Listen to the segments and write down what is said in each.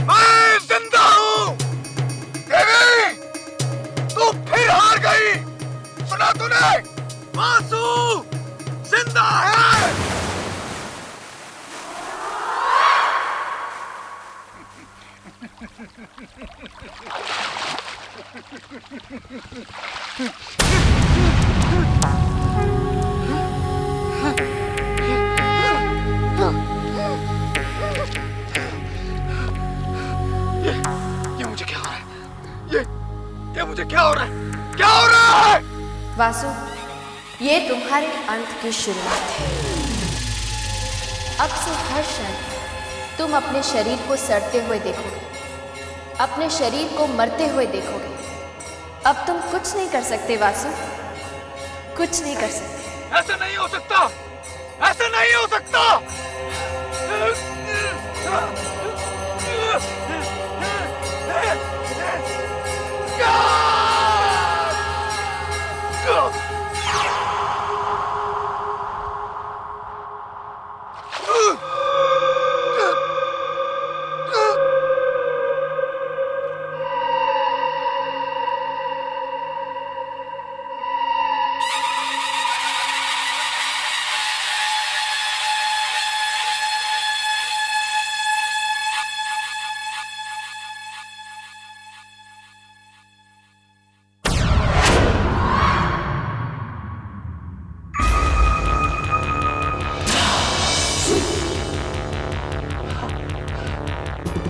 मैं जिंदा हूँ। देवी, तू फिर हार गई। सुना तूने? वासु जिंदा है। ये मुझे क्या हो रहा है? ये मुझे क्या हो रहा है? क्या हो रहा है? वासु, ये तुम्हारे अंत की शुरुआत है। अब से हर क्षण तुम अपने शरीर को सड़ते हुए देखोगे, अपने शरीर को मरते हुए देखोगे। अब तुम कुछ नहीं कर सकते वासु, कुछ नहीं कर सकते। ऐसा नहीं हो सकता, ऐसा नहीं हो सकता।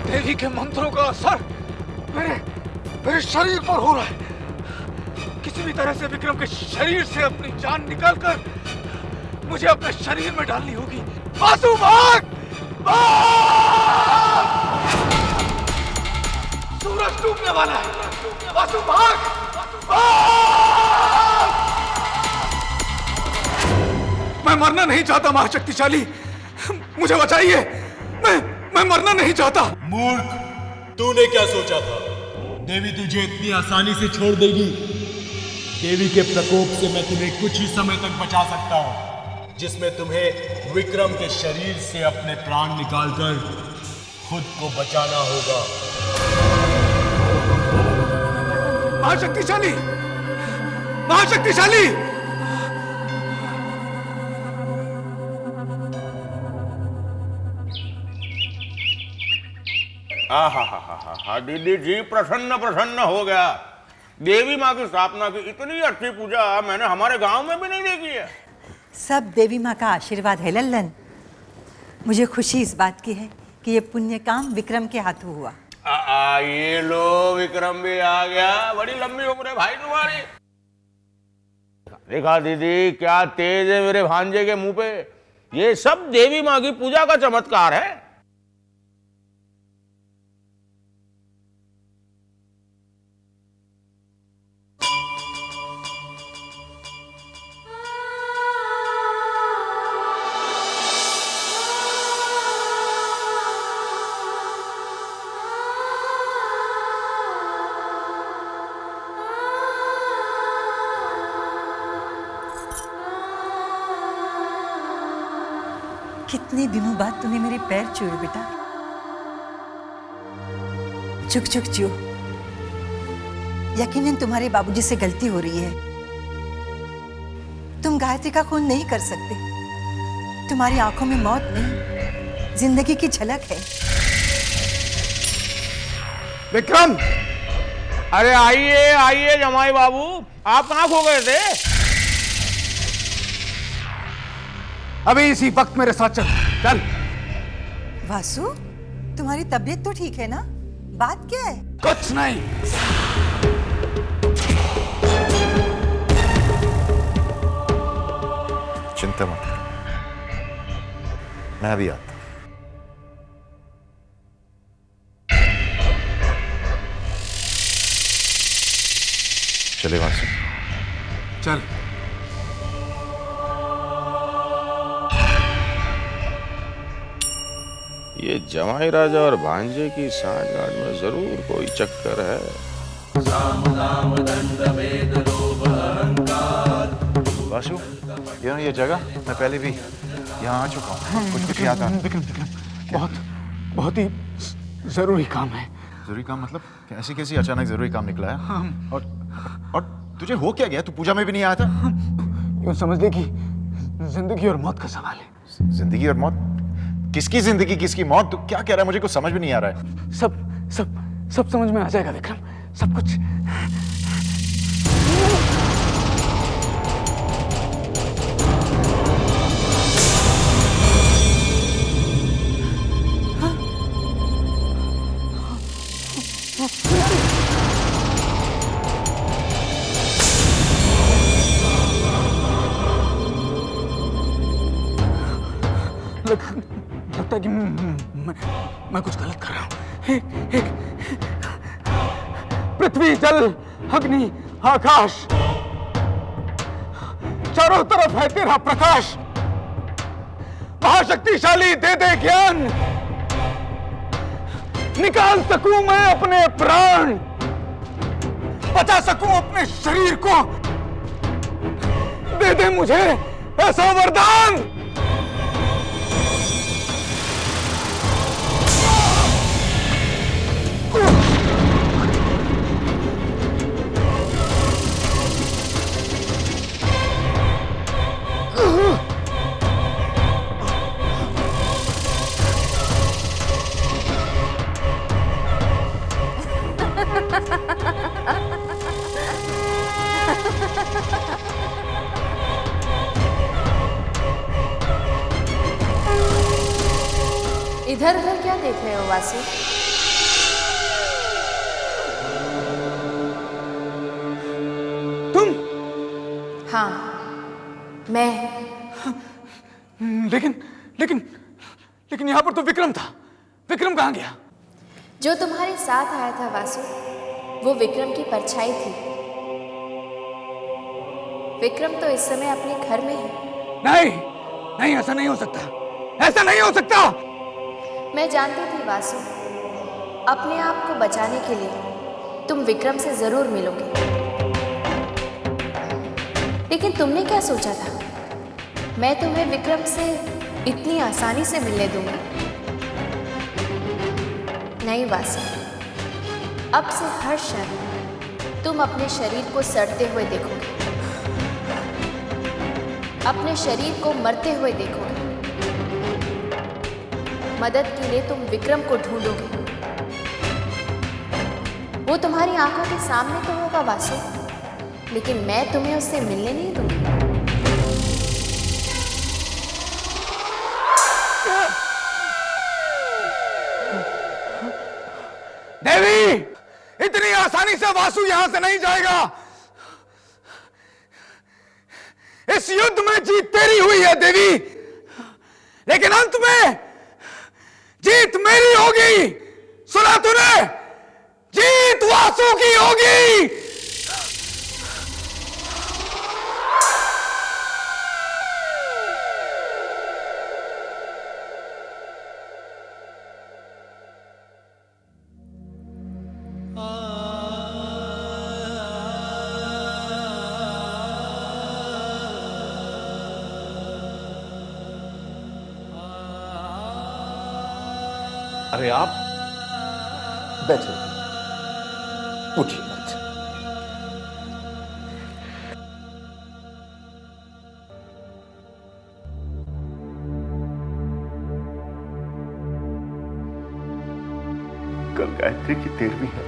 देवी के मंत्रों का असर मेरे शरीर पर हो रहा है। किसी भी तरह से विक्रम के शरीर से अपनी जान निकालकर मुझे अपने शरीर में डालनी होगी। वासु भाग! भाग! सूरज डूबने वाला है। वासु भाग! भाग! मैं मरना नहीं चाहता महाशक्तिशाली, मुझे बचाइए। मैं मरना नहीं चाहता। मूर्ख, तूने क्या सोचा था? देवी तुझे इतनी आसानी से छोड़ देगी? देवी के प्रकोप से मैं तुम्हें कुछ ही समय तक बचा सकता हूं, जिसमें तुम्हें विक्रम के शरीर से अपने प्राण निकालकर खुद को बचाना होगा। महाशक्तिशाली, महाशक्तिशाली! आहा, दीदी जी प्रसन्न प्रसन्न हो गया। देवी माँ की स्थापना की इतनी अच्छी पूजा मैंने हमारे गांव में भी नहीं देखी है। सब देवी माँ का आशीर्वाद है लल्लन। मुझे खुशी इस बात की है कि ये पुण्य काम विक्रम के हाथों हुआ। ये लो, विक्रम भी आ गया। बड़ी लंबी उम्र है भाई तुम्हारी। देखा दीदी, क्या तेज है मेरे भांजे के मुंह पे। ये सब देवी माँ की पूजा का चमत्कार है। कितने दिनों बाद तूने मेरे पैर छुए बेटा। चुक चुक चू। यकीनन तुम्हारे बाबूजी से गलती हो रही है। तुम गायत्री का खून नहीं कर सकते। तुम्हारी आंखों में मौत नहीं, जिंदगी की झलक है। विक्रम, अरे आइए आइए जमाई बाबू, आप कहाँ खो गए थे? अभी इसी वक्त मेरे साथ चल। चल। वासु, तुम्हारी तबीयत तो ठीक है ना? बात क्या है? कुछ नहीं। चिंता मत कर, मैं अभी आता हूं। चले वासु, चल। ये जमाई राजा और भांजे की सांठगांठ में जरूर कोई चक्कर है। साम दाम दंड भेद लोभ अहंकार वासु, ये जगह मैं पहले भी यहाँ आ चुका हूँ। कुछ याद आ? विक्रम बहुत बहुत ही जरूरी काम है। जरूरी काम मतलब ऐसी कैसी अचानक जरूरी काम निकला है? और तुझे हो क्या गया? तू पूजा में भी नहीं आया था? यूं समझ ले कि जिंदगी और मौत का सवाल है। जिंदगी और मौत? किसकी जिंदगी किसकी मौत? तू क्या कह रहा है? मुझे कुछ समझ भी नहीं आ रहा है। सब समझ में आ जाएगा विक्रम, सब कुछ। लगता है कि मैं कुछ गलत कर रहा हूं। एक पृथ्वी, जल, अग्नि, आकाश, चारों तरफ है तेरा प्रकाश। महाशक्तिशाली दे दे ज्ञान, निकाल सकूं मैं अपने प्राण, बचा सकूं अपने शरीर को। दे दे मुझे ऐसा वरदान। इधर उधर क्या देख रहे हो वासु? तुम? हाँ, मैं। लेकिन यहां पर तो विक्रम था। विक्रम कहां गया? जो तुम्हारे साथ आया था वासु, वो विक्रम की परछाई थी। विक्रम तो इस समय अपने घर में है। नहीं, ऐसा नहीं हो सकता, ऐसा नहीं हो सकता। मैं जानती थी वासु, अपने आप को बचाने के लिए तुम विक्रम से जरूर मिलोगे। लेकिन तुमने क्या सोचा था? मैं तुम्हें विक्रम से इतनी आसानी से मिलने दूंगी? नहीं वासु, अब से हर क्षण तुम अपने शरीर को सड़ते हुए देखोगे, अपने शरीर को मरते हुए देखोगे। मदद के लिए तुम विक्रम को ढूंढोगे। वो तुम्हारी आंखों के सामने तो होगा वासु, लेकिन मैं तुम्हें उससे मिलने नहीं दूंगी। देवी, इतनी आसानी से वासु यहां से नहीं जाएगा। इस युद्ध में जीत तेरी हुई है देवी, लेकिन अंत में जीत मेरी होगी। सुना तूने? जीत वासु की होगी। अरे आप बैठो, उठिए मत। कल गायत्री की 13वीं है।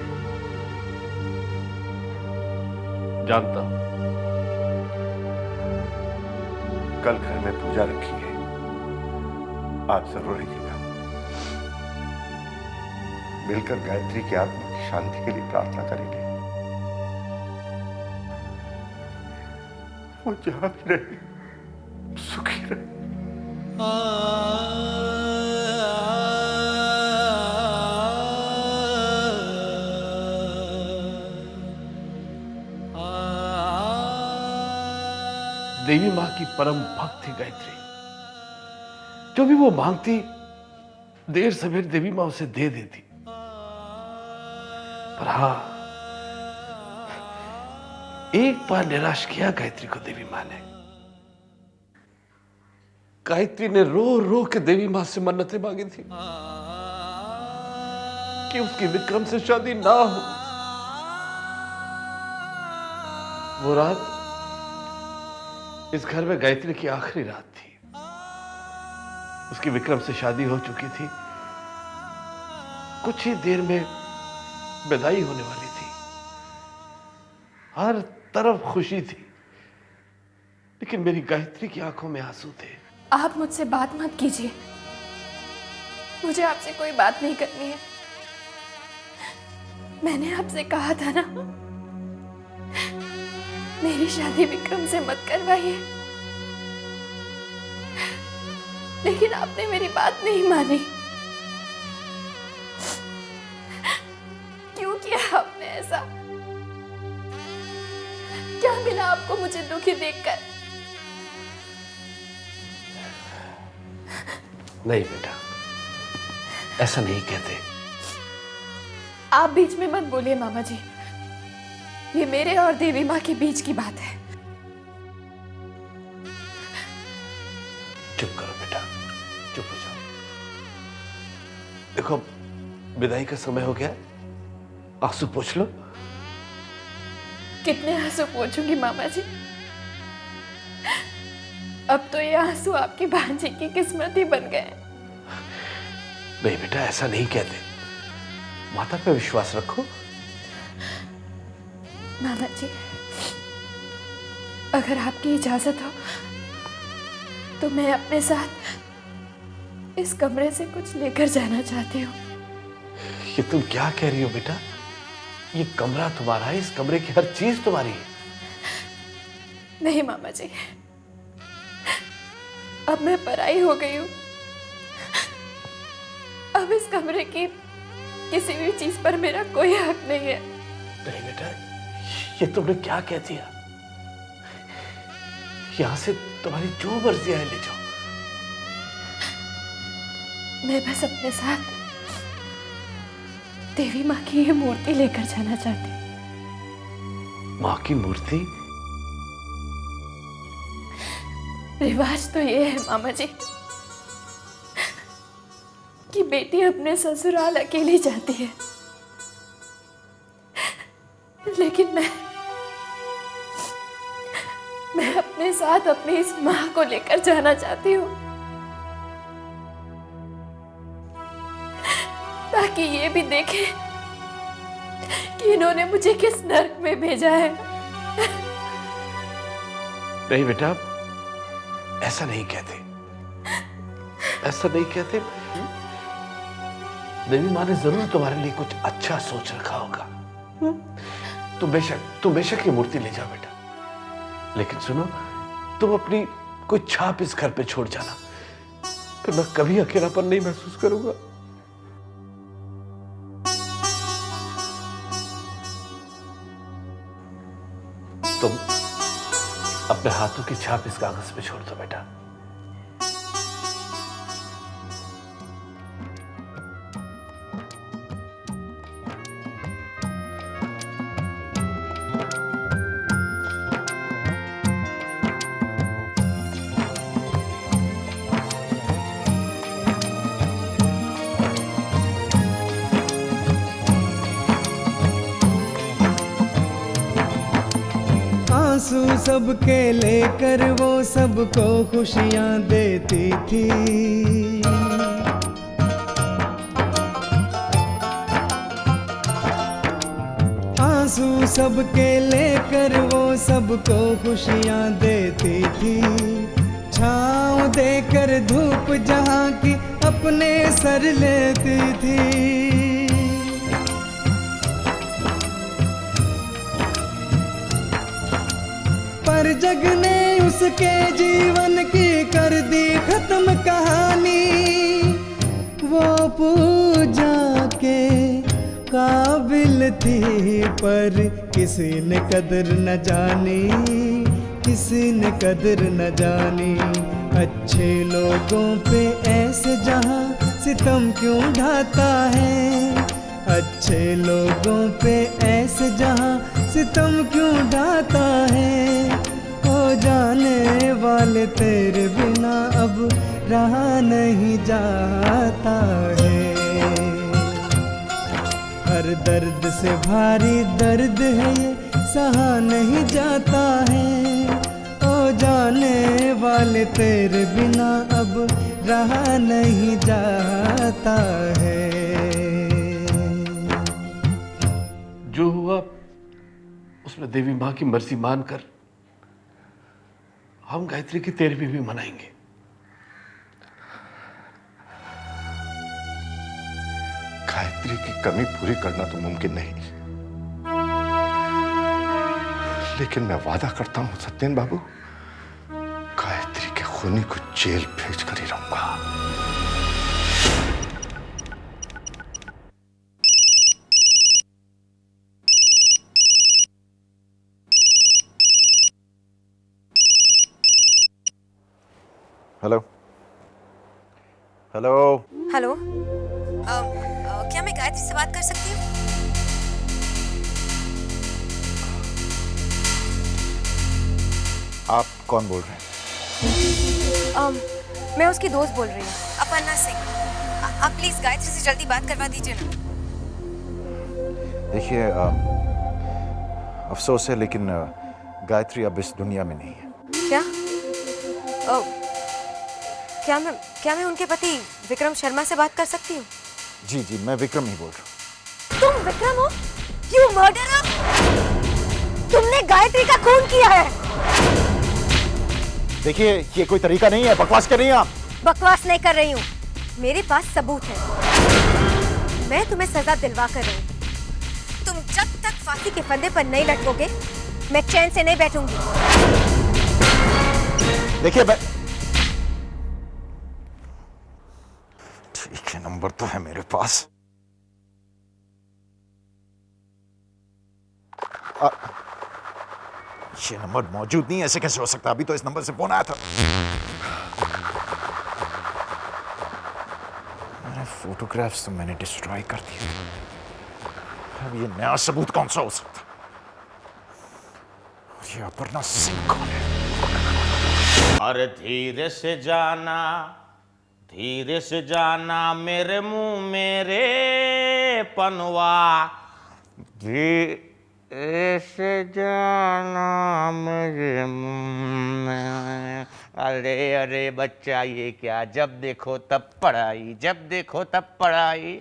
जानता हूं। कल घर में पूजा रखी है, आप जरूर रहिएगा। मिलकर गायत्री की आत्मा की शांति के लिए प्रार्थना करेंगे। वो जहां भी रहे, सुखी रहे। देवी मां की परम भक्त थी गायत्री। जो भी वो मांगती, देर सवेर देवी मां उसे दे देती। पर हाँ, एक बार निराश किया गायत्री को देवी मां ने। गायत्री ने रो रो के देवी मां से मन्नतें मांगी थी कि उसकी विक्रम से शादी ना हो। वो रात इस घर में गायत्री की आखिरी रात थी। उसकी विक्रम से शादी हो चुकी थी, कुछ ही देर में विदाई होने वाली थी। हर तरफ खुशी थी, लेकिन मेरी गायत्री की आंखों में आंसू थे। आप मुझसे बात मत कीजिए, मुझे आपसे कोई बात नहीं करनी है। मैंने आपसे कहा था ना, मेरी शादी विक्रम से मत करवाइए, लेकिन आपने मेरी बात नहीं मानी। क्यों किया आपने ऐसा? क्या मिला आपको मुझे दुखी देखकर? नहीं बेटा, ऐसा नहीं कहते। आप बीच में मत बोलिए मामा जी, ये मेरे और देवी माँ के बीच की बात है। चुप करो बेटा, चुप हो जाओ। देखो, विदाई का समय हो गया, आंसू पोंछ लो। कितने आंसू पोंछूंगी मामा जी? अब तो ये आंसू आपकी भांजी की किस्मत ही बन गए। नहीं बेटा, ऐसा नहीं कहते। माता पे विश्वास रखो। मामा जी, अगर आपकी इजाजत हो तो मैं अपने साथ इस कमरे से कुछ लेकर जाना चाहती हूँ। ये तुम क्या कह रही हो बेटा? ये कमरा तुम्हारा है, इस कमरे की हर चीज तुम्हारी है। नहीं मामा जी, अब मैं पराई हो गई हूँ। अब इस कमरे की किसी भी चीज पर मेरा कोई हक नहीं है। नहीं बेटा, ये तुमने क्या कह दिया? यहां से तुम्हारी जो मर्जी आए ले जाओ। मैं बस अपने साथ देवी माँ की ये मूर्ति लेकर जाना चाहती हूँ। माँ की मूर्ति? रिवाज तो ये है मामा जी कि बेटी अपने ससुराल अकेली जाती है, लेकिन मैं अपने साथ अपनी इस माँ को लेकर जाना चाहती हूँ, ताकि ये भी देखे कि इन्होंने मुझे किस नर्क में भेजा है। नहीं बेटा, ऐसा नहीं कहते, ऐसा नहीं कहते। देवी माँ ने जरूर तुम्हारे लिए कुछ अच्छा सोच रखा होगा। तुम बेशक ये मूर्ति ले जाओ बेटा, लेकिन सुनो, तुम अपनी कोई छाप इस घर पे छोड़ जाना, फिर मैं कभी अकेलापन नहीं महसूस करूंगा। तुम अपने हाथों की छाप इस कागज पे छोड़ दो बेटा। आंसू सबके लेकर वो सबको खुशियां देती थी। आंसू सबके लेकर वो सबको खुशियां देती थी। छाँव देकर धूप जहाँ की अपने सर लेती थी। पर जग ने उसके जीवन की कर दी खत्म कहानी। वो पूजा के काबिल थी पर किसी ने कदर न जानी, किसी ने कदर न जानी। अच्छे लोगों पे ऐसे जहां सितम क्यों ढाता है। अच्छे लोगों पे ऐसे जहां सितम क्यों ढाता है। हो जाने वाले तेरे बिना अब रहा नहीं जाता है। हर दर्द से भारी दर्द है ये, सहा नहीं जाता है। ओ जाने वाले तेरे बिना अब रहा नहीं जाता है। जो हुआ उसमें देवी माँ की मर्जी मानकर हम गायत्री की 13वीं भी मनाएंगे। गायत्री की कमी पूरी करना तो मुमकिन नहीं, लेकिन मैं वादा करता हूं सत्येन बाबू, गायत्री के खूनी को जेल भेज कर ही रहूंगा। हेलो हेलो हेलो, क्या मैं गायत्री से बात कर सकती हूँ? आप कौन बोल रहे हैं? मैं उसकी दोस्त बोल रही हूँ, अपर्णा सिंह। आप प्लीज गायत्री से जल्दी बात करवा दीजिए ना। देखिए, अफसोस है लेकिन गायत्री अब इस दुनिया में नहीं है। क्या? क्या मैं उनके पति विक्रम शर्मा से बात कर सकती हूँ? जी जी, मैं विक्रम ही बोल रहा हूँ। तुम विक्रम हो? You murderer! तुमने गायत्री का खून किया है। देखिए, ये कोई तरीका नहीं है, बकवास कर रही हैं आप। बकवास नहीं कर रही हूँ, मेरे पास सबूत है। मैं तुम्हें सजा दिलवा कर रही हूँ। तुम जब तक फांसी के फंदे पर नहीं लटकोगे, मैं चैन से नहीं बैठूंगी। देखिए, ठीक है, नंबर तो है मेरे पास। ये नंबर मौजूद नहीं है, ऐसे कैसे हो सकता? अभी तो इस नंबर से फोन आया था। मेरे फोटोग्राफ्स तो मैंने डिस्ट्रॉय कर दिए। अब ये नया सबूत कौन सा हो सकता? ये अपर्णा सिंह कौन है? अरे धीरे से जाना, धीरे से जाना मेरे मुंह मेरे पनवा, धीरे से जाना मेरे मुंह में। अरे अरे बच्चा, ये क्या, जब देखो तब पढ़ाई, जब देखो तब पढ़ाई।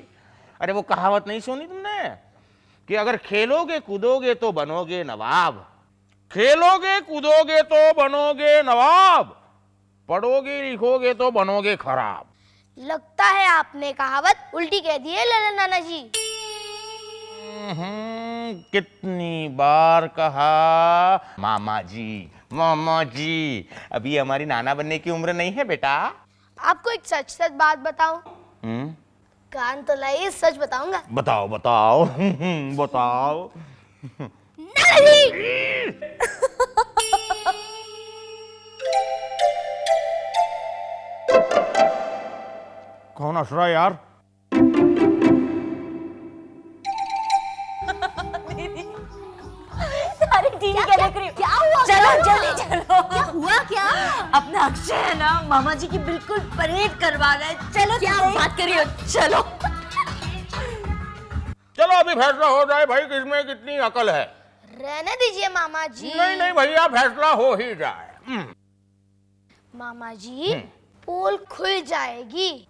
अरे वो कहावत नहीं सुनी तुमने कि अगर खेलोगे कूदोगे तो बनोगे नवाब, खेलोगे कूदोगे तो बनोगे नवाब, पढ़ोगे लिखोगे तो बनोगे खराब। लगता है आपने कहावत उल्टी कह दी है ललन नाना जी। कितनी बार कहा मामा जी, मामा जी। अभी हमारी नाना बनने की उम्र नहीं है बेटा। आपको एक सच सच बात बताऊं? कान तो लाइए, सच बताऊंगा। बताओ बताओ बताओ। नहीं। कौन हंस रहा है यार? अरे टीवी क्या देख रही हो? क्या हुआ? चलो जल्दी चलो। क्या हुआ? क्या? अपना अक्षय है ना, मामा जी की बिल्कुल परेड करवा रहा है। चलो, क्या बात कर रही हो? चलो चलो अभी फैसला हो जाए भाई, किसमें कितनी अकल है। रहने दीजिए मामा जी। नहीं नहीं भैया, फैसला हो ही जाए। मामा जी, पोल खुल जाएगी।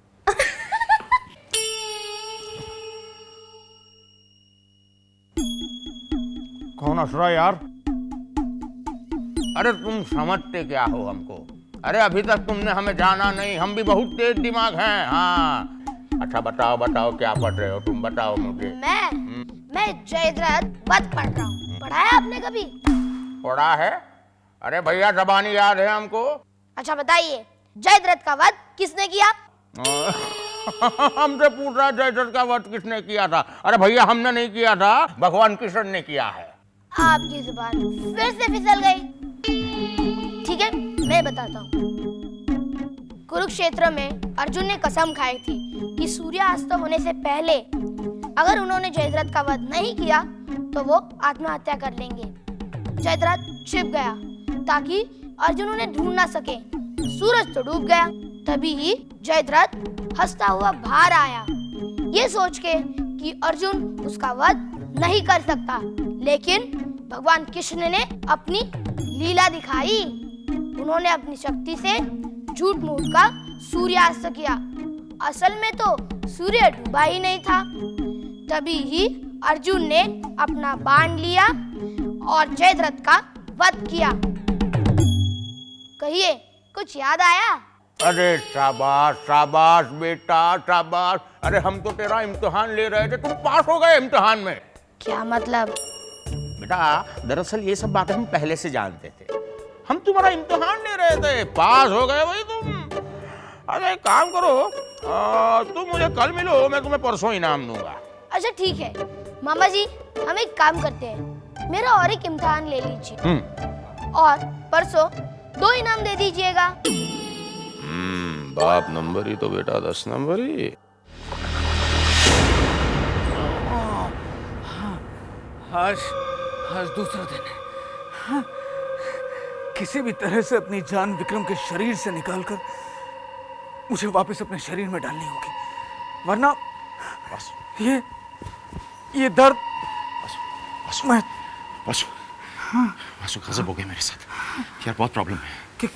कौन हंस रहा है यार? अरे तुम समझते क्या हो हमको? अरे अभी तक तुमने हमें जाना नहीं, हम भी बहुत तेज दिमाग हैं। हाँ अच्छा बताओ बताओ, क्या पढ़ रहे हो तुम? बताओ मुझे। मैं जयद्रथ वध पढ़ रहा हूँ। पढ़ा है आपने कभी? पढ़ा है? अरे भैया जबानी याद है हमको। अच्छा बताइए, जयद्रथ का वध किसने किया? हमसे पूछ रहा जयद्रथ का वध किसने किया था? अरे भैया हमने नहीं किया था, भगवान कृष्ण ने किया है। आपकी जुबान फिर से फिसल गई। ठीक है, मैं बताता हूँ। कुरुक्षेत्र में अर्जुन ने कसम खाई थी कि सूर्यास्त होने से पहले अगर उन्होंने जयद्रथ का वध नहीं किया तो वो आत्महत्या कर लेंगे। जयद्रथ छिप गया ताकि अर्जुन उन्हें ढूंढ ना सके। सूरज तो डूब गया। तभी ही जयद्रथ हंसता हुआ बाहर आया, ये सोच के कि अर्जुन उसका वध नहीं कर सकता। लेकिन भगवान कृष्ण ने अपनी लीला दिखाई। उन्होंने अपनी शक्ति से झूठ मूठ का सूर्यास्त किया। असल में तो सूर्य डूबा ही नहीं था। तभी ही अर्जुन ने अपना बाण लिया और जयद्रथ का वध किया। कहिए, कुछ याद आया? अरे शाबाश शाबाश बेटा शाबाश। अरे हम तो तेरा इम्तिहान ले रहे थे, तुम पास हो गए इम्तिहान में। क्या मतलब? बेटा दरअसल ये सब बातें हम पहले से जानते थे। हम तुम्हारा इम्तिहान ले रहे थे, पास हो गए भाई तुम। अरे एक काम करो, तुम मुझे कल मिलो, मैं तुम्हें परसों इनाम दूंगा। अच्छा ठीक है मामा जी, हम एक काम करते हैं, मेरा और एक इम्तिहान ले लीजिए और परसों 2 इनाम दे दीजिएगा। बाप नंबर ही तो बेटा 10 नंबर ही। आज दूसरा दिन है। हाँ, किसी भी तरह से अपनी जान विक्रम के शरीर से निकालकर मुझे वापस अपने शरीर में डालनी होगी, वरना ये दर्द वासु गजब हो गया मेरे साथ यार, बहुत प्रॉब्लम है।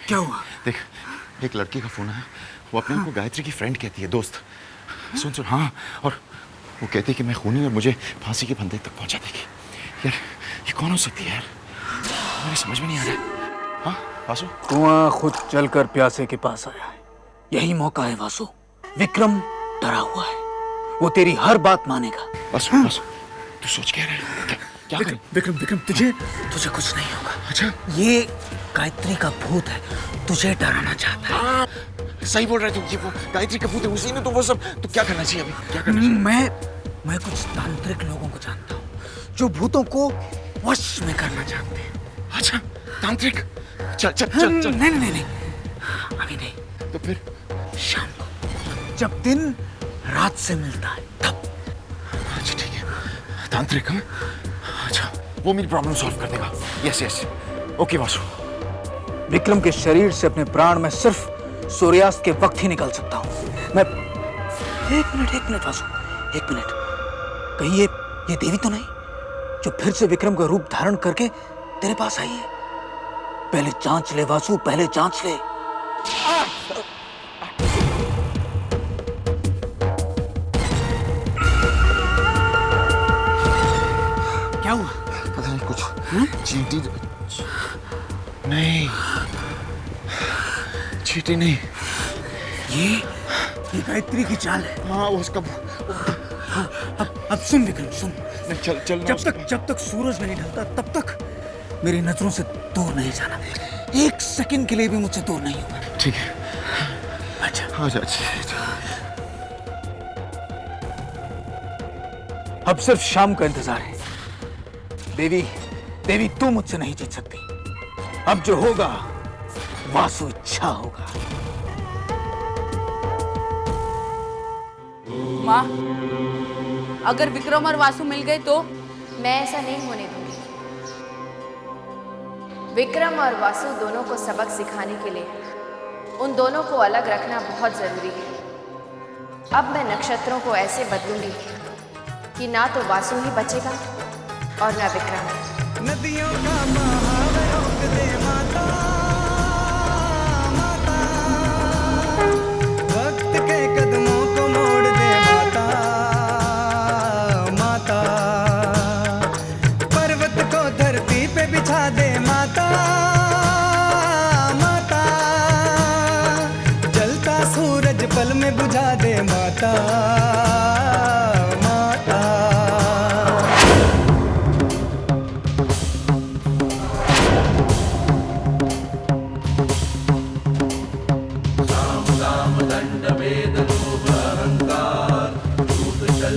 क्या हुआ? देख, एक लड़की का फोन है, वो अपने आप को गायत्री की फ्रेंड कहती है, दोस्त। सुन हाँ, और वो कहती है कि मैं खूनी और मुझे फांसी के फंदे तक पहुंचा देगी। यार ये कौन हो सकती है यार, मुझे समझ में नहीं आ रहा। हाँ वासु, कुआं खुद चलकर प्यासे के पास आया है। यही मौका है वासु। विक्रम डरा हुआ है, वो तेरी हर बात मानेगा। वासु तू सोच क्या रहा है? क्या विक्रम तुझे कुछ नहीं होगा। अच्छा, ये गायत्री का भूत है, तुझे डराना चाहता है। सही बोल रहे तू, ये वो गायत्री का भूत है, उसी ने तो वो सब। तो क्या करना चाहिए अभी, क्या करना चाहिए? मैं कुछ तांत्रिक लोगों को जानता हूँ जो भूतों को वश में करना चाहते हैं। अच्छा, तांत्रिक? चल। नहीं, अभी नहीं। तो फिर शाम को, जब दिन रात से मिलता है तब। अच्छा ठीक है, तांत्रिक। हाँ अच्छा, वो मेरी प्रॉब्लम सॉल्व कर देगा। Yes okay Vasu. विक्रम के शरीर से अपने प्राण में सिर्फ सूर्यास्त के वक्त ही निकल सकता हूँ मैं। एक मिनट वासु, एक मिनट। कहीं ये देवी तो नहीं जो फिर से विक्रम का रूप धारण करके तेरे पास आई है? पहले जांच ले वासु, पहले जांच ले। क्या हुआ? पता नहीं, कुछ चींटी नहीं। ये गायत्री की चाल है। हाँ उसका। अब सुन विक्रम, सुन। चल जब तक सूरज नहीं ढलता तब तक मेरी नजरों से दूर नहीं जाना। 1 सेकंड के लिए भी मुझसे दूर नहीं होगा। ठीक है। अच्छा। अब सिर्फ शाम का इंतजार है। देवी तू मुझसे नहीं जीत सकती। अब जो होगा वासु इच्छा होगा। माँ, अगर विक्रम और वासु मिल गए तो? मैं ऐसा नहीं होने दूंगी। विक्रम और वासु दोनों को सबक सिखाने के लिए उन दोनों को अलग रखना बहुत जरूरी है। अब मैं नक्षत्रों को ऐसे बदलूंगी कि ना तो वासु ही बचेगा और ना विक्रम। नदियों का बहाव रोक दे माता, वक्त के कदमों को मोड़ दे माता, पर्वत को धरती पे बिछा दे माता, जलता सूरज पल में बुझा दे माता।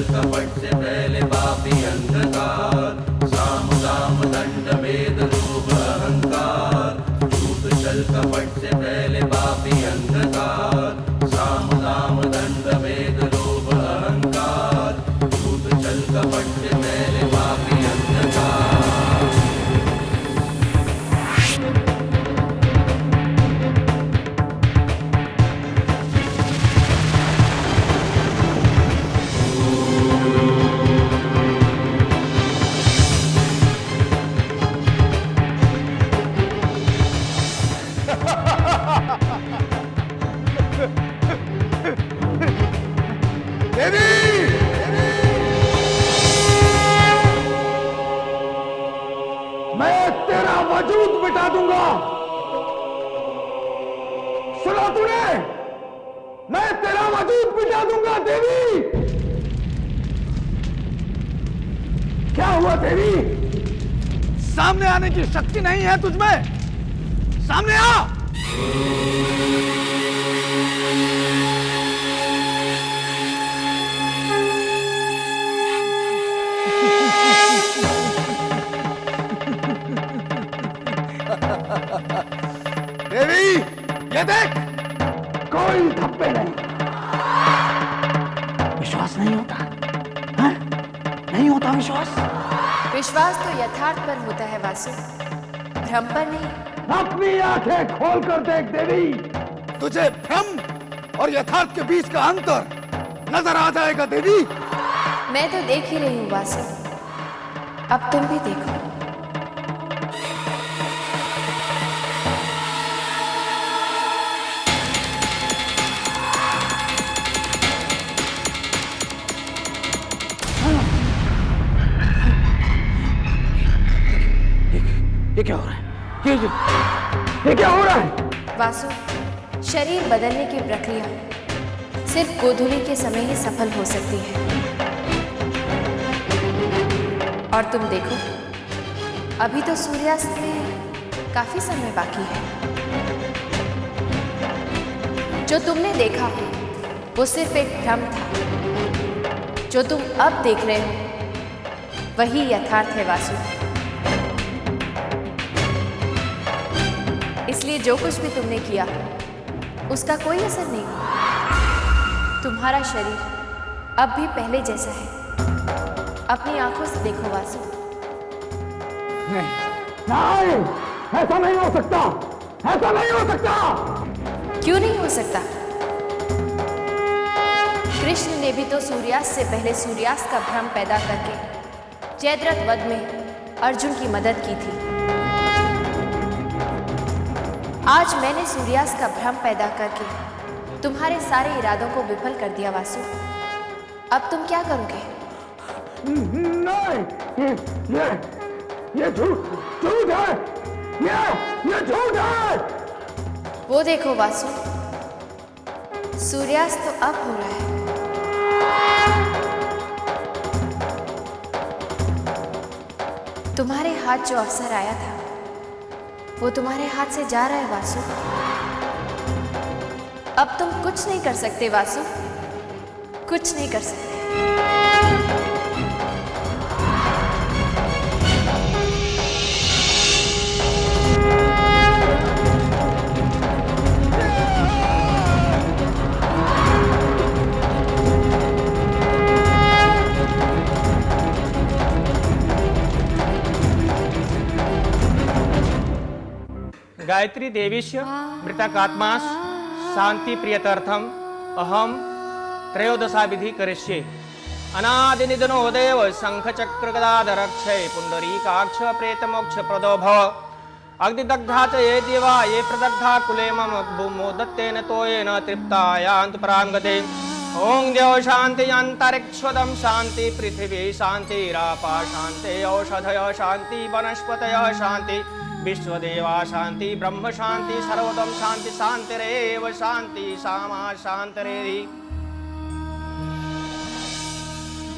कपट से पहले पापी अंधकार, साम दाम दंड भेद लोभ अहंकार, झूठ छल कपट से पहले पापी अंधकार, साम दाम दंड भेद लोभ अहंकार, झूठ छल कपट से पहले पापी अंधकार। सुना तूने? मैं तेरा वजूद मिटा दूंगा देवी। क्या हुआ देवी? सामने आने की शक्ति नहीं है तुझमें? सामने आ। देवी, ये देख, कोई धब्बे नहीं। विश्वास नहीं होता? हाँ? नहीं होता विश्वास? विश्वास तो यथार्थ पर होता है वासु, भ्रम पर नहीं। अपनी आंखें खोल कर देख देवी, तुझे भ्रम और यथार्थ के बीच का अंतर नजर आ जाएगा देवी। मैं तो देख ही रही हूँ वासु, अब तुम भी देखो। ये क्या हो रहा है? ये क्या हो रहा है? वासु, शरीर बदलने की प्रक्रिया सिर्फ गोधूली के समय ही सफल हो सकती है। और तुम देखो, अभी तो सूर्यास्त में काफी समय बाकी है। जो तुमने देखा वो सिर्फ एक भ्रम था। जो तुम अब देख रहे हो वही यथार्थ है वासु। इसलिए जो कुछ भी तुमने किया उसका कोई असर नहीं हुआ। तुम्हारा शरीर अब भी पहले जैसा है। अपनी आंखों से देखो वासु। नहीं, ऐसा नहीं हो सकता। ऐसा नहीं हो सकता। क्यों नहीं हो सकता? कृष्ण ने भी तो सूर्यास्त से पहले सूर्यास्त का भ्रम पैदा करके जयद्रथ वध में अर्जुन की मदद की थी। आज मैंने सूर्यास्त का भ्रम पैदा करके तुम्हारे सारे इरादों को विफल कर दिया वासु। अब तुम क्या करोगे? नहीं, ये झूठ है। ये झूठ है। वो देखो वासु, सूर्यास्त तो अब हो रहा है। तुम्हारे हाथ जो अवसर आया था वो तुम्हारे हाथ से जा रहा है वासु। अब तुम कुछ नहीं कर सकते वासु, कुछ नहीं कर सकते। गायत्री देवीस्य मृतकात्मा शांति प्रियतर्थम अहम त्रयोदशा विधि करिष्ये। अनादि निधनो देव शंख चक्र गदाधर अक्षय पुंडरीकाक्ष प्रेत मोक्ष प्रदो भव। अग्निदग्धा च ये देवा ये प्रदग्धा कुले मम भूमो दत्तेन तोयेन तृप्ता यान्तु परां गते। ओं देव शांति अंतरिक्षदम शांति पृथ्वी शांति रापा शांति औषधय शांति वनस्पतय शांति विश्वदेवा शांति ब्रह्म शांति सर्वोदम शांति शांतिरेव शांति सामा शांतिरेधि।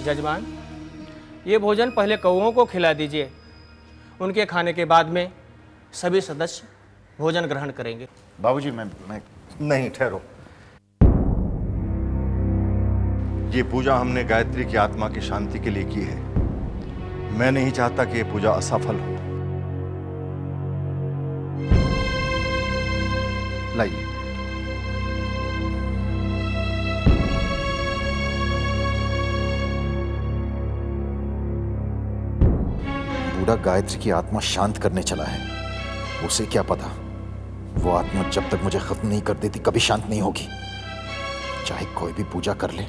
जजमान, ये भोजन पहले कौओं को खिला दीजिए। उनके खाने के बाद में सभी सदस्य भोजन ग्रहण करेंगे। बाबूजी, मैं नहीं, ठहरो। ये पूजा हमने गायत्री की आत्मा की शांति के लिए की है। मैं नहीं चाहता कि ये पूजा असफल हो। लाइए। बूढ़ा गायत्री की आत्मा शांत करने चला है। उसे क्या पता, वो आत्मा जब तक मुझे खत्म नहीं कर देती कभी शांत नहीं होगी। चाहे कोई भी पूजा कर ले,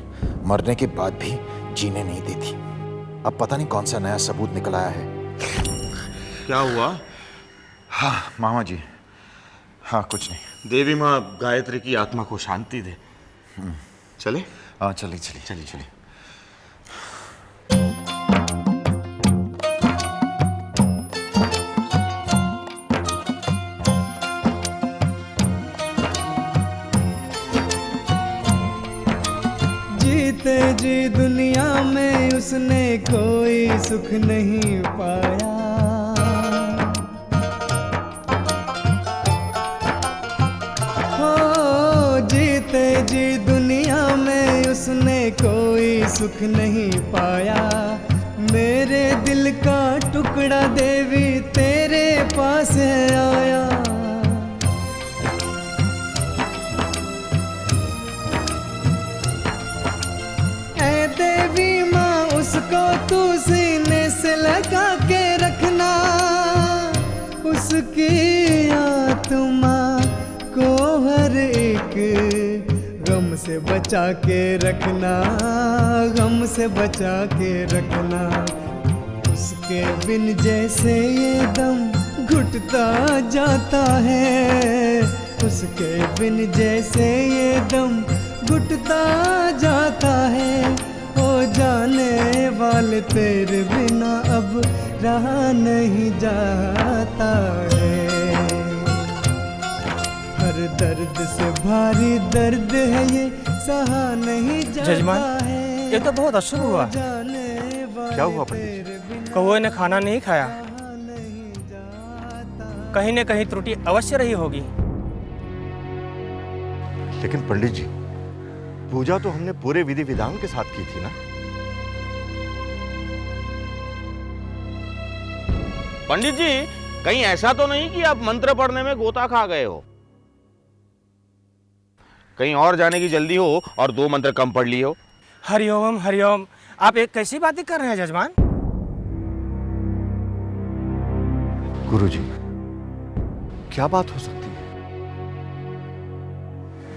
मरने के बाद भी जीने नहीं देती। अब पता नहीं कौन सा नया सबूत निकल आया है। क्या हुआ? हाँ मामा जी, हाँ कुछ नहीं। देवी माँ गायत्री की आत्मा को शांति दे। चले? हाँ चलिए चलिए चलिए चलिए। जी दुनिया में उसने कोई सुख नहीं पाया। हो जीते जी दुनिया में उसने कोई सुख नहीं पाया। मेरे दिल का टुकड़ा देवी तेरे पास आया। ऐ देवी माँ उसको तू सीने से लगा के रखना, उसकी आत्मा को हर एक गम से बचा के रखना, गम से बचा के रखना। उसके बिन जैसे ये दम घुटता जाता है, उसके बिन जैसे ये दम घुटता जाता है। ओ जाने वाले तेरे बिना अब रहा नहीं जाता है। हर दर्द से भारी दर्द है ये, सहा नहीं जाता जजमान, है। ये तो बहुत अशुभ हुआ। क्या हुआ पंडित? कौवे ने खाना नहीं खाया, कहीं न कहीं त्रुटि अवश्य रही होगी। लेकिन पंडित जी, पूजा तो हमने पूरे विधि विधान के साथ की थी ना। पंडित जी, कहीं ऐसा तो नहीं कि आप मंत्र पढ़ने में गोता खा गए हो? कहीं और जाने की जल्दी हो और 2 मंत्र कम पढ़ लिए हो? हरिओम हरिओम, आप एक कैसी बातें कर रहे हैं जजमान? गुरुजी, क्या बात हो सकती है?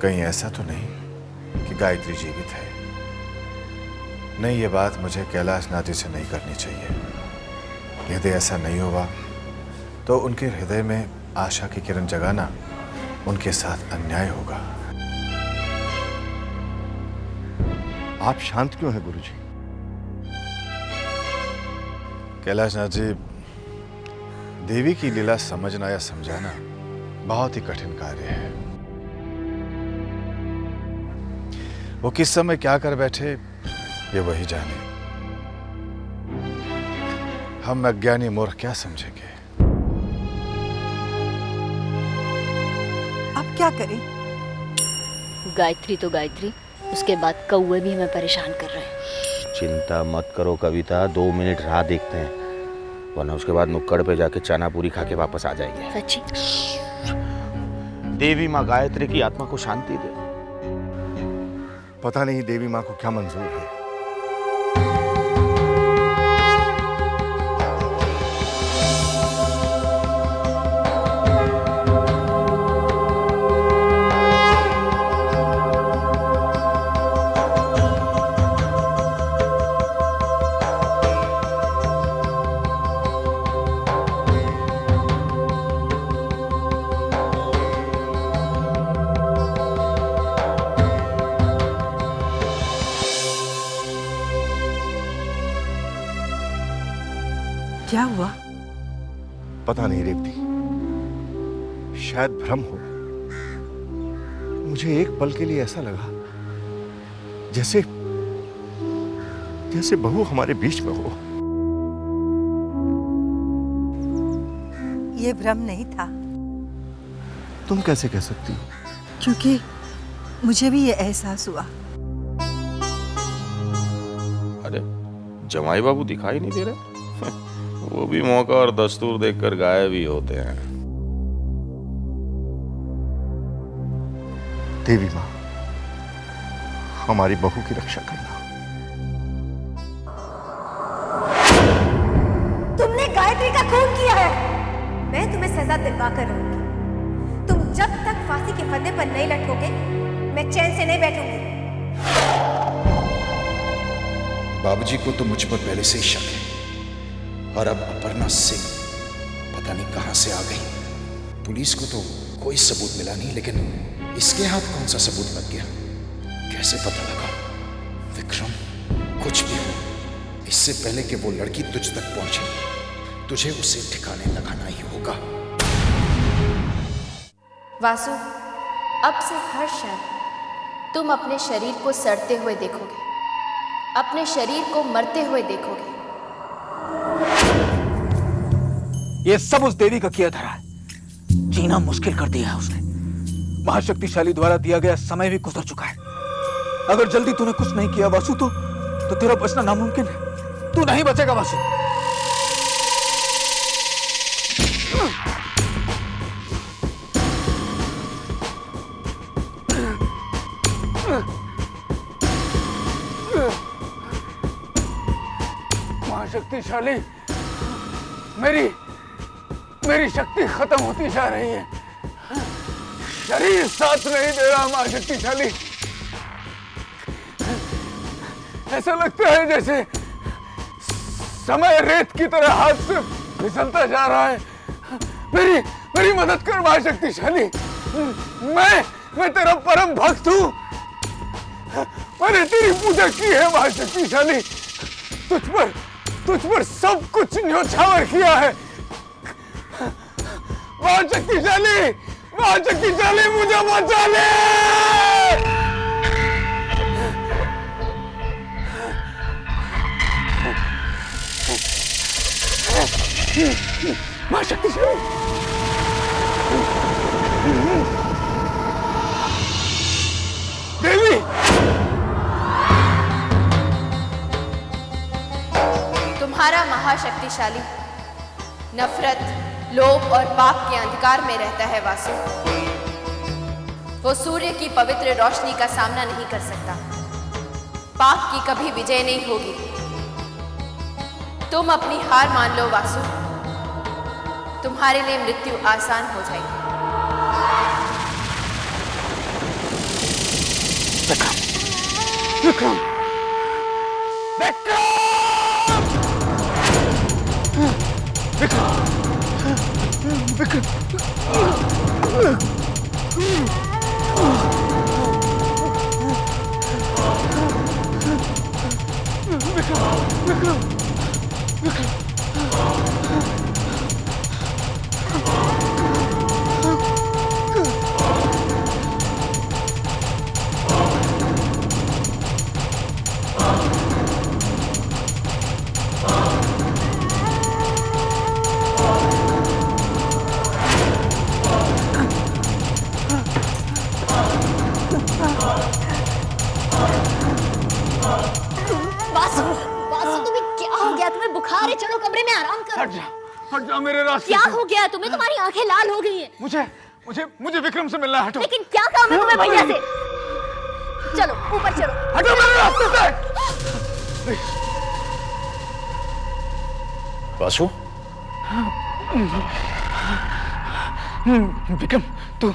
कहीं ऐसा तो नहीं कि गायत्री जीवित है? नहीं, ये बात मुझे कैलाशनाथ जी से नहीं करनी चाहिए। यदि ऐसा नहीं हुआ तो उनके हृदय में आशा की किरण जगाना उनके साथ अन्याय होगा। आप शांत क्यों हैं गुरुजी? कैलाशनाथ जी, देवी की लीला समझना या समझाना बहुत ही कठिन कार्य है। वो किस समय क्या कर बैठे ये वही जाने। हम अज्ञानी मूर्ख क्या समझेंगे? अब क्या करें? गायत्री तो गायत्री, उसके बाद कौवे भी हमें परेशान कर रहे हैं। चिंता मत करो कविता, 2 मिनट राह देखते हैं, वरना उसके बाद नुक्कड़ पे जाके चना पूरी खा के वापस आ जाएंगे। सच्ची? देवी माँ गायत्री की आत्मा को शांति दे। पता नहीं देवी माँ को क्या मंजूर है। क्या हुआ? पता नहीं रेवती, शायद भ्रम हो। मुझे एक पल के लिए ऐसा लगा जैसे जैसे बहू हमारे बीच में हो। ये भ्रम नहीं था। तुम कैसे कह सकती हो? क्योंकि मुझे भी ये एहसास हुआ। अरे जमाई बाबू दिखाई नहीं दे रहे? वो भी मौका और दस्तूर देखकर गायब ही होते हैं। देवी माँ, हमारी बहू की रक्षा करना। तुमने गायत्री का खून किया है। मैं तुम्हें सजा दिलवा कर रहूंगी। तुम जब तक फांसी के फंदे पर नहीं लटकोगे, मैं चैन से नहीं बैठूंगी। बाबूजी को तो मुझ पर पहले से ही शक है, और अब अपर्णा सिंह पता नहीं कहां से आ गई। पुलिस को तो कोई सबूत मिला नहीं, लेकिन इसके हाथ कौन सा सबूत लग गया? कैसे पता लगा? विक्रम, कुछ भी हो, इससे पहले कि वो लड़की तुझ तक पहुंचे, तुझे उसे ठिकाने लगाना ही होगा। वासु, अब से हर क्षण तुम अपने शरीर को सड़ते हुए देखोगे। अपने शरीर को मरते हुए देखोगे। ये सब उस देवी का किया धरा है। जीना मुश्किल कर दिया है उसने। महाशक्तिशाली द्वारा दिया गया समय भी गुजर चुका है। अगर जल्दी तूने कुछ नहीं किया वासु तो तेरा बचना नामुमकिन है। तू नहीं बचेगा वासु। महाशक्तिशाली, मेरी शक्ति खत्म होती जा रही है। शरीर साथ नहीं दे रहा महाशक्तिशाली। ऐसा लगता है जैसे समय रेत की तरह हाथ से फिसलता जा रहा है। मेरी मदद कर महाशक्तिशाली। मैं तेरा परम भक्त हूँ। मैंने तेरी पूजा की है महाशक्तिशाली। तुझ पर सब कुछ न्योछावर किया है। महाशक्तिशाली मुझे बचा ले। महाशक्तिशाली, देवी, तुम्हारा महाशक्तिशाली नफरत, लोभ और पाप के अंधकार में रहता है वासु। वो सूर्य की पवित्र रोशनी का सामना नहीं कर सकता। पाप की कभी विजय नहीं होगी। तुम अपनी हार मान लो वासु। तुम्हारे लिए मृत्यु आसान हो जाएगी। विक्रम, हट जा मेरे रास्ते। क्या हो गया तुम्हें? तुम्हारी आंखें लाल हो गई हैं। मुझे विक्रम से मिलना है। हटो। लेकिन क्या काम है तुम्हें भैया से? चलो ऊपर चलो। हटो मेरे रास्ते से। वासु, विक्रम, तू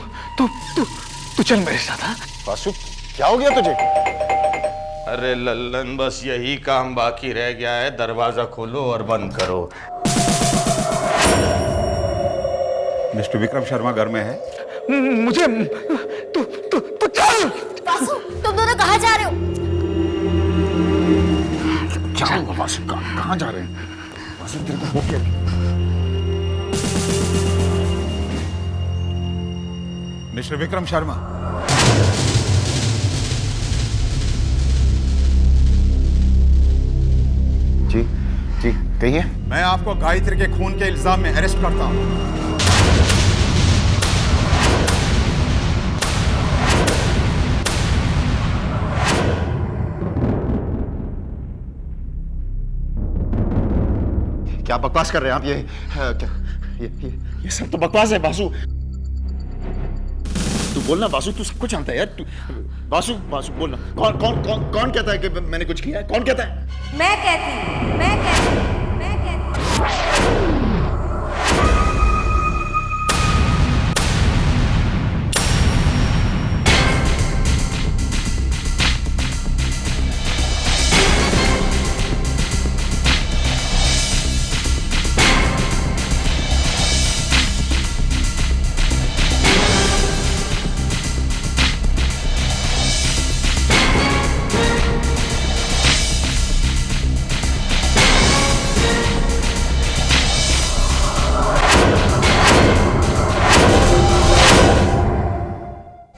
चल मेरे साथ। हाँ? वासु, क्या हो गया तुझे? अरे लल्लन, बस यही काम बाकी रह गया है। दरवाजा खोलो और बंद करो। मिस्टर विक्रम शर्मा घर में है? मुझे तू चल। वासु, तुम दोनों कहाँ जा रहे हो? क्या हुआ वासु? कहाँ जा रहे हैं? वासु, तेरे को हो क्या? मिस्टर विक्रम शर्मा, जी कहिए। मैं आपको गायत्री के खून के इल्जाम में अरेस्ट करता हूं। क्या बकवास कर रहे हैं आप? ये सब तो बकवास है वासु। तू बोलना वासु, तू सब कुछ जानता है यार। तू वासु बोलना। कौन कहता है कि मैंने कुछ किया है? कौन कहता है? मैं कहती।